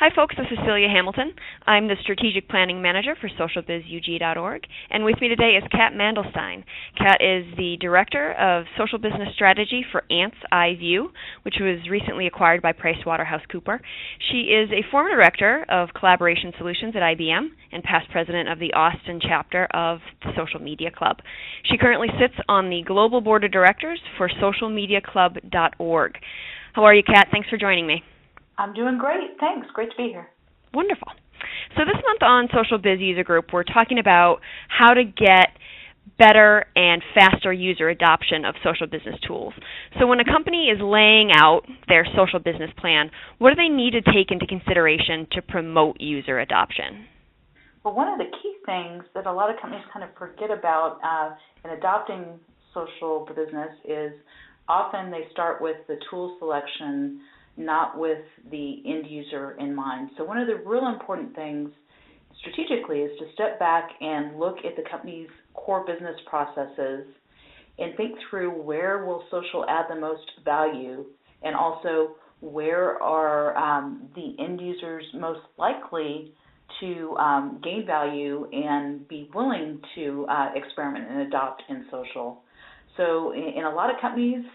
Hi, folks. This is Celia Hamilton. I'm the Strategic Planning Manager for socialbizug.org, and with me today is Kat Mandelstein. Kat is the Director of Social Business Strategy for Ant's Eye View, which was recently acquired by PricewaterhouseCoopers. She is a former Director of Collaboration Solutions at IBM and past President of the Austin chapter of the Social Media Club. She currently sits on the Global Board of Directors for socialmediaclub.org. How are you, Kat? Thanks for joining me. I'm doing great. Thanks. Great to be here. Wonderful. So this month on Social Biz User Group, we're talking about how to get better and faster user adoption of social business tools. So when a company is laying out their social business plan, what do they need to take into consideration to promote user adoption? Well, one of the key things that a lot of companies kind of forget about in adopting social business is often they start with the tool selection, not with the end user in mind. So one of the real important things strategically is to step back and look at the company's core business processes and think through where will social add the most value, and also where are the end users most likely to gain value and be willing to experiment and adopt in social. So in a lot of companies,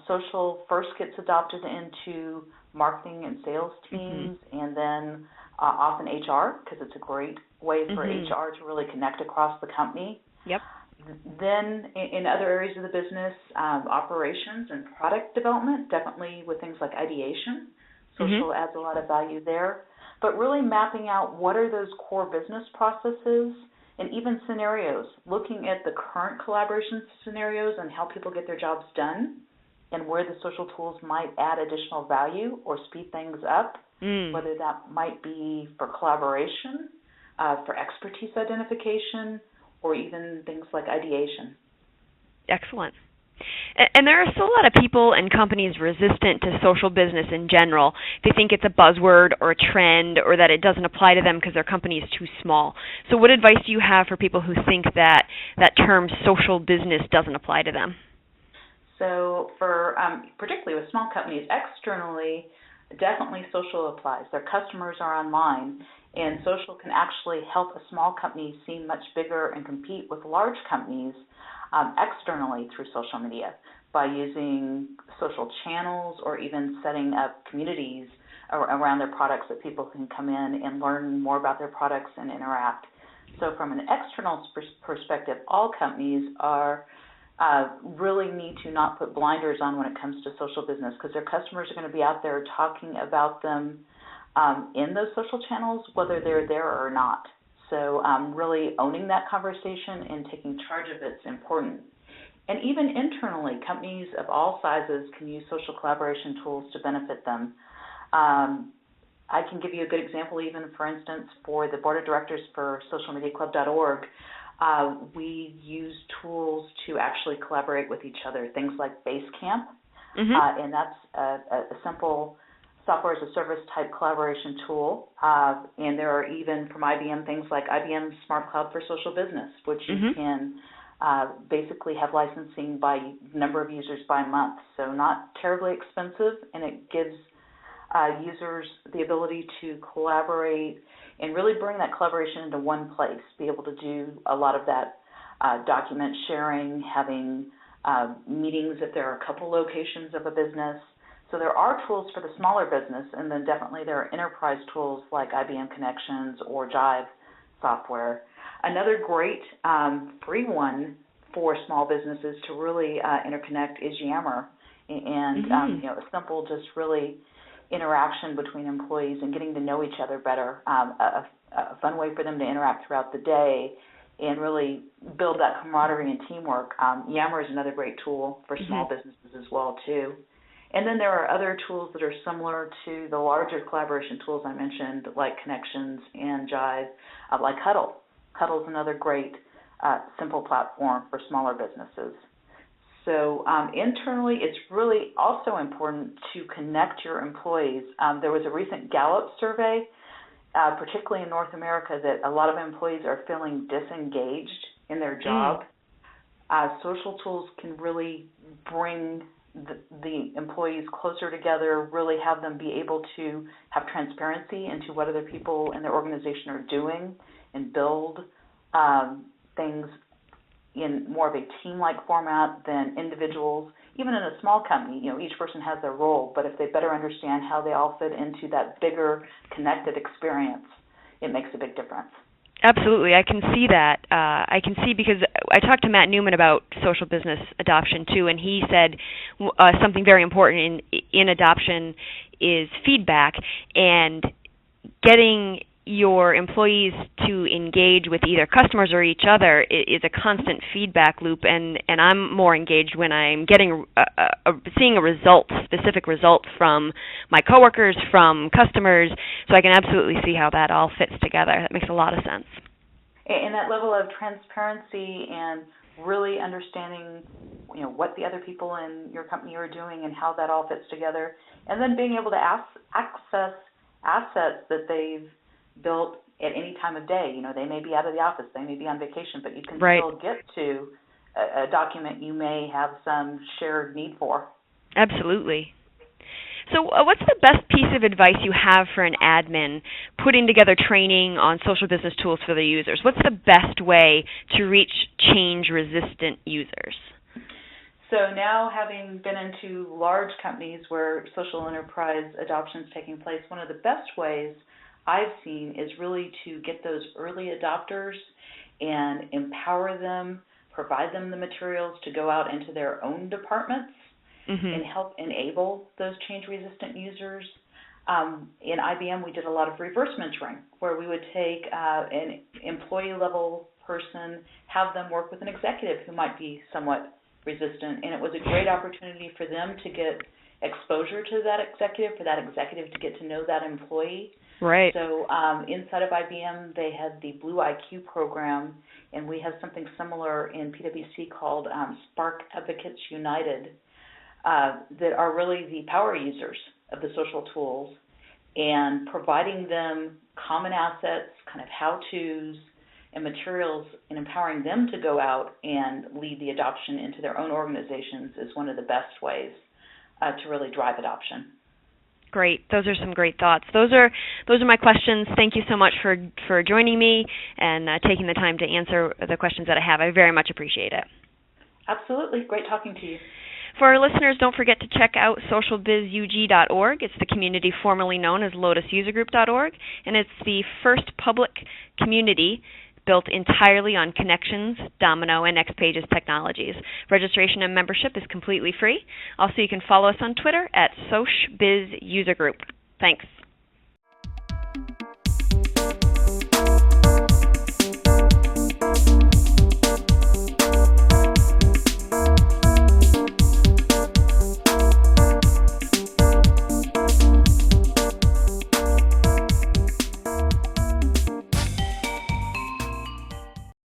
social first gets adopted into marketing and sales teams, and then often HR, because it's a great way for HR to really connect across the company. Yep. Then in other areas of the business, operations and product development, definitely with things like ideation. Social adds a lot of value there. But really mapping out what are those core business processes and even scenarios, looking at the current collaboration scenarios and how people get their jobs done and where the social tools might add additional value or speed things up, whether that might be for collaboration, for expertise identification, or even things like ideation. Excellent. And there are still a lot of people and companies resistant to social business in general. They think it's a buzzword or a trend, or that it doesn't apply to them because their company is too small. So what advice do you have for people who think that that term social business doesn't apply to them? So for particularly with small companies, externally, definitely social applies. Their customers are online, and social can actually help a small company seem much bigger and compete with large companies externally through social media by using social channels or even setting up communities around their products that people can come in and learn more about their products and interact. So from an external perspective, all companies are really need to not put blinders on when it comes to social business, because their customers are going to be out there talking about them in those social channels, whether they're there or not. So really owning that conversation and taking charge of it is important. And even internally, companies of all sizes can use social collaboration tools to benefit them. I can give you a good example, even, for instance, for the board of directors for socialmediaclub.org. We use tools to actually collaborate with each other, things like Basecamp, and that's a simple software as a service type collaboration tool. And there are even from IBM things like IBM Smart Cloud for Social Business, which you can basically have licensing by number of users by month. So not terribly expensive, and it gives users the ability to collaborate and really bring that collaboration into one place, be able to do a lot of that document sharing, having meetings if there are a couple locations of a business. So there are tools for the smaller business, and then definitely there are enterprise tools like IBM Connections or Jive software. Another great free one for small businesses to really interconnect is Yammer, and a simple, just really interaction between employees and getting to know each other better, a fun way for them to interact throughout the day and really build that camaraderie and teamwork. Yammer is another great tool for small businesses as well, too. And then there are other tools that are similar to the larger collaboration tools I mentioned, like Connections and Jive, like Huddle. Huddle is another great simple platform for smaller businesses. So internally, it's really also important to connect your employees. There was a recent Gallup survey, particularly in North America, that a lot of employees are feeling disengaged in their job. Social tools can really bring the employees closer together, really have them be able to have transparency into what other people in their organization are doing, and build things in more of a team-like format than individuals. Even in a small company, each person has their role, but if they better understand how they all fit into that bigger connected experience, it makes a big difference. Absolutely. I can see that. I can see because I talked to Matt Newman about social business adoption too, and he said something very important in adoption is feedback, and getting your employees to engage with either customers or each other is a constant feedback loop, and I'm more engaged when I'm getting seeing a result, specific result from my coworkers, from customers, so I can absolutely see how that all fits together. That makes a lot of sense. And that level of transparency and really understanding what the other people in your company are doing and how that all fits together, and then being able to access assets that they've built at any time of day. They may be out of the office, they may be on vacation, but you can still get to a document you may have some shared need for. Absolutely. So what's the best piece of advice you have for an admin putting together training on social business tools for their users? What's the best way to reach change-resistant users? So now, having been into large companies where social enterprise adoption is taking place, one of the best ways I've seen is really to get those early adopters and empower them, provide them the materials to go out into their own departments and help enable those change-resistant users. In IBM, we did a lot of reverse mentoring, where we would take an employee-level person, have them work with an executive who might be somewhat resistant, and it was a great opportunity for them to get exposure to that executive, for that executive to get to know that employee. Right. So inside of IBM, they had the Blue IQ program, and we have something similar in PwC called Spark Advocates United, that are really the power users of the social tools, and providing them common assets, kind of how-tos and materials, and empowering them to go out and lead the adoption into their own organizations is one of the best ways to really drive adoption. Great. Those are some great thoughts. Those are my questions. Thank you so much for joining me and taking the time to answer the questions that I have. I very much appreciate it. Absolutely. Great talking to you. For our listeners, don't forget to check out socialbizug.org. It's the community formerly known as lotususergroup.org, and it's the first public community built entirely on Connections, Domino, and NextPages technologies. Registration and membership is completely free. Also, you can follow us on Twitter at SocialBizUserGroup. Thanks.